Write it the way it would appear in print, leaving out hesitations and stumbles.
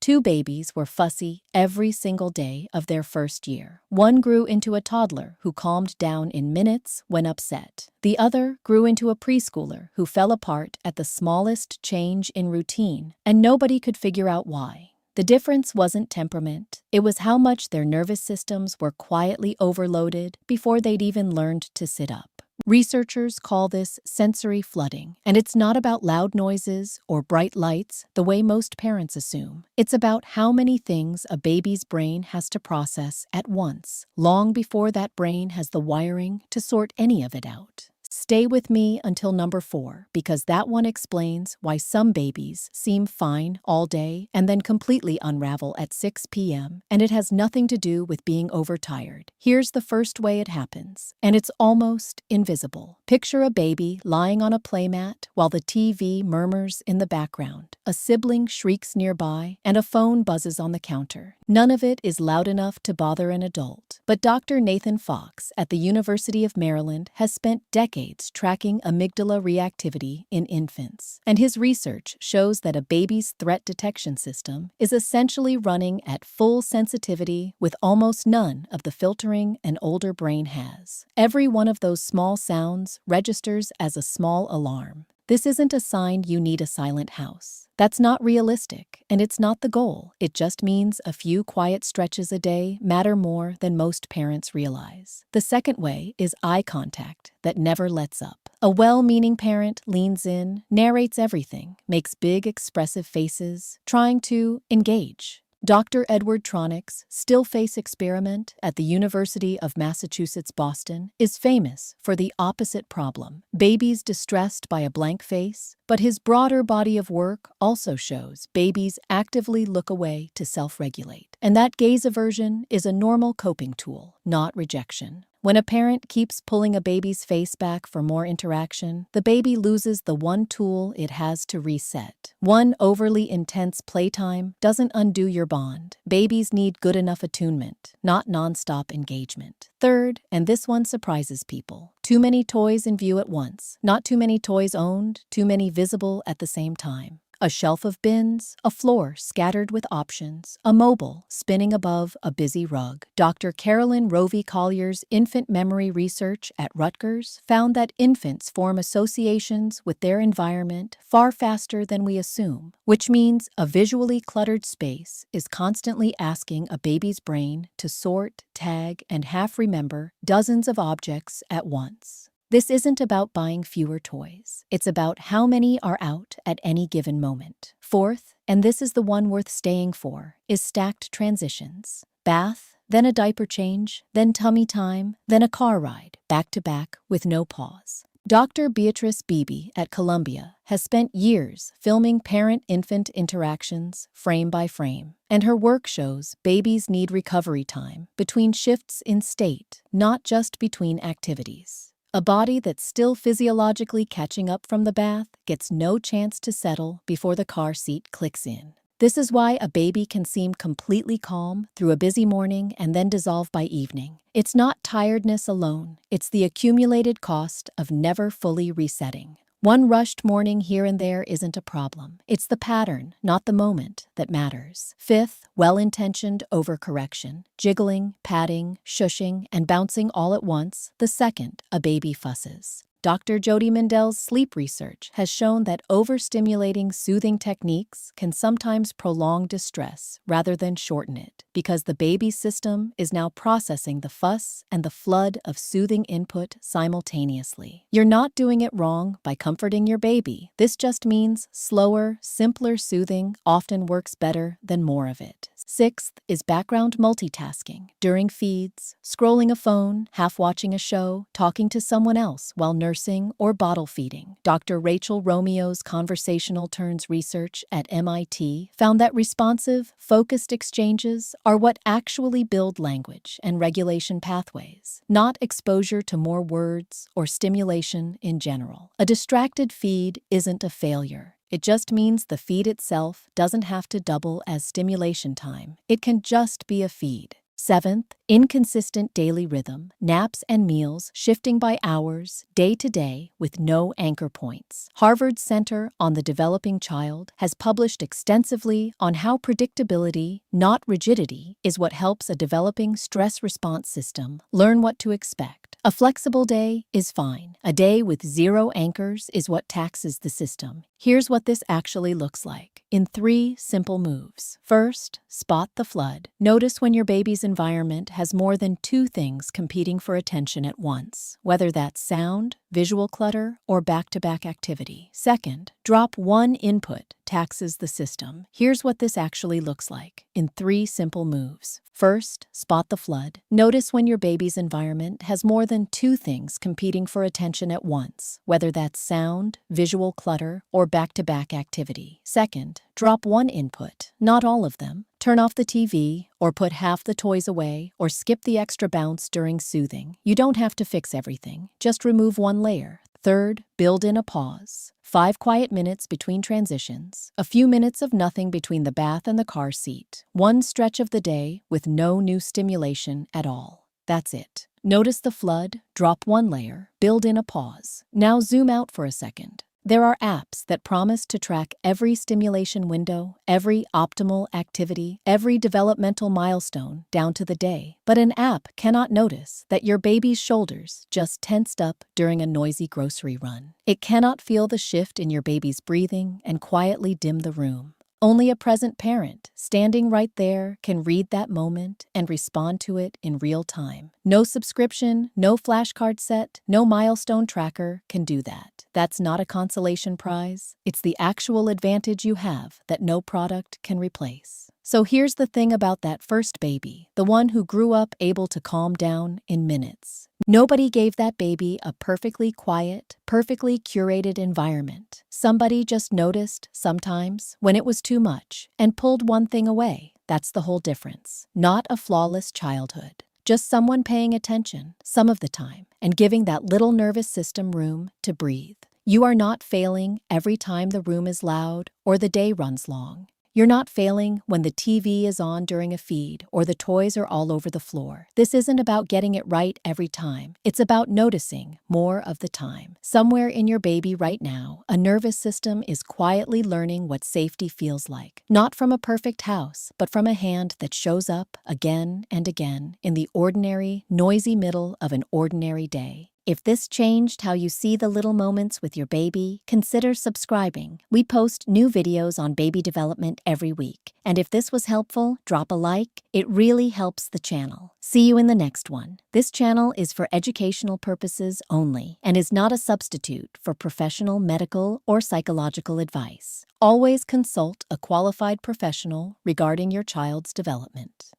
Two babies were fussy every single day of their first year. One grew into a toddler who calmed down in minutes when upset. The other grew into a preschooler who fell apart at the smallest change in routine, and nobody could figure out why. The difference wasn't temperament, it was how much their nervous systems were quietly overloaded before they'd even learned to sit up. Researchers call this sensory flooding, and it's not about loud noises or bright lights the way most parents assume. It's about how many things a baby's brain has to process at once, long before that brain has the wiring to sort any of it out. Stay with me until number 4, because that one explains why some babies seem fine all day and then completely unravel at 6 p.m., and it has nothing to do with being overtired. Here's the first way it happens, and it's almost invisible. Picture a baby lying on a playmat while the TV murmurs in the background. A sibling shrieks nearby, and a phone buzzes on the counter. None of it is loud enough to bother an adult. But Dr. Nathan Fox at the University of Maryland has spent decades tracking amygdala reactivity in infants. And his research shows that a baby's threat detection system is essentially running at full sensitivity with almost none of the filtering an older brain has. Every one of those small sounds registers as a small alarm. This isn't a sign you need a silent house. That's not realistic, and it's not the goal. It just means a few quiet stretches a day matter more than most parents realize. The second way is eye contact that never lets up. A well-meaning parent leans in, narrates everything, makes big expressive faces, trying to engage. Dr. Edward Tronick's still-face experiment at the University of Massachusetts Boston is famous for the opposite problem: babies distressed by a blank face, but his broader body of work also shows babies actively look away to self-regulate. And that gaze aversion is a normal coping tool, not rejection. When a parent keeps pulling a baby's face back for more interaction, the baby loses the one tool it has to reset. One overly intense playtime doesn't undo your bond. Babies need good enough attunement, not nonstop engagement. Third, and this one surprises people, too many toys in view at once. Not too many toys owned, too many visible at the same time. A shelf of bins, a floor scattered with options, a mobile spinning above a busy rug. Dr. Carolyn Rovey-Collier's infant memory research at Rutgers found that infants form associations with their environment far faster than we assume, which means a visually cluttered space is constantly asking a baby's brain to sort, tag, and half-remember dozens of objects at once. This isn't about buying fewer toys. It's about how many are out at any given moment. Fourth, and this is the one worth staying for, is stacked transitions. Bath, then a diaper change, then tummy time, then a car ride, back to back with no pause. Dr. Beatrice Beebe at Columbia has spent years filming parent-infant interactions frame by frame, and her work shows babies need recovery time between shifts in state, not just between activities. A body that's still physiologically catching up from the bath gets no chance to settle before the car seat clicks in. This is why a baby can seem completely calm through a busy morning and then dissolve by evening. It's not tiredness alone, it's the accumulated cost of never fully resetting. One rushed morning here and there isn't a problem. It's the pattern, not the moment, that matters. Fifth, well-intentioned overcorrection. Jiggling, patting, shushing, and bouncing all at once. The second, a baby fusses. Dr. Jody Mindell's sleep research has shown that overstimulating soothing techniques can sometimes prolong distress rather than shorten it, because the baby's system is now processing the fuss and the flood of soothing input simultaneously. You're not doing it wrong by comforting your baby. This just means slower, simpler soothing often works better than more of it. Sixth is background multitasking. During feeds, scrolling a phone, half watching a show, talking to someone else while nursing or bottle feeding. Dr. Rachel Romeo's conversational turns research at MIT found that responsive, focused exchanges are what actually build language and regulation pathways, not exposure to more words or stimulation in general. A distracted feed isn't a failure. It just means the feed itself doesn't have to double as stimulation time. It can just be a feed. Seventh, inconsistent daily rhythm, naps and meals shifting by hours, day to day, with no anchor points. Harvard's Center on the Developing Child has published extensively on how predictability, not rigidity, is what helps a developing stress response system learn what to expect. A flexible day is fine. A day with zero anchors is what taxes the system. Here's what this actually looks like in 3 simple moves. First, spot the flood. Notice when your baby's environment has more than 2 things competing for attention at once, whether that's sound, visual clutter, or back-to-back activity. Second, drop one input taxes the system. Here's what this actually looks like in 3 simple moves. First, spot the flood. Notice when your baby's environment has more than 2 things competing for attention at once, whether that's sound, visual clutter, or back-to-back activity. Second, drop one input, not all of them. Turn off the TV, or put half the toys away, or skip the extra bounce during soothing. You don't have to fix everything, just remove one layer. Third, build in a pause. 5 quiet minutes between transitions, a few minutes of nothing between the bath and the car seat, one stretch of the day with no new stimulation at all. That's it. Notice the flood, drop one layer, build in a pause. Now zoom out for a second. There are apps that promise to track every stimulation window, every optimal activity, every developmental milestone down to the day. But an app cannot notice that your baby's shoulders just tensed up during a noisy grocery run. It cannot feel the shift in your baby's breathing and quietly dim the room. Only a present parent, standing right there, can read that moment and respond to it in real time. No subscription, no flashcard set, no milestone tracker can do that. That's not a consolation prize. It's the actual advantage you have that no product can replace. So here's the thing about that first baby, the one who grew up able to calm down in minutes. Nobody gave that baby a perfectly quiet, perfectly curated environment. Somebody just noticed, sometimes, when it was too much, and pulled one thing away. That's the whole difference. Not a flawless childhood. Just someone paying attention, some of the time, and giving that little nervous system room to breathe. You are not failing every time the room is loud or the day runs long. You're not failing when the TV is on during a feed or the toys are all over the floor. This isn't about getting it right every time. It's about noticing more of the time. Somewhere in your baby right now, a nervous system is quietly learning what safety feels like. Not from a perfect house, but from a hand that shows up again and again in the ordinary, noisy middle of an ordinary day. If this changed how you see the little moments with your baby, consider subscribing. We post new videos on baby development every week. And if this was helpful, drop a like. It really helps the channel. See you in the next one. This channel is for educational purposes only and is not a substitute for professional medical or psychological advice. Always consult a qualified professional regarding your child's development.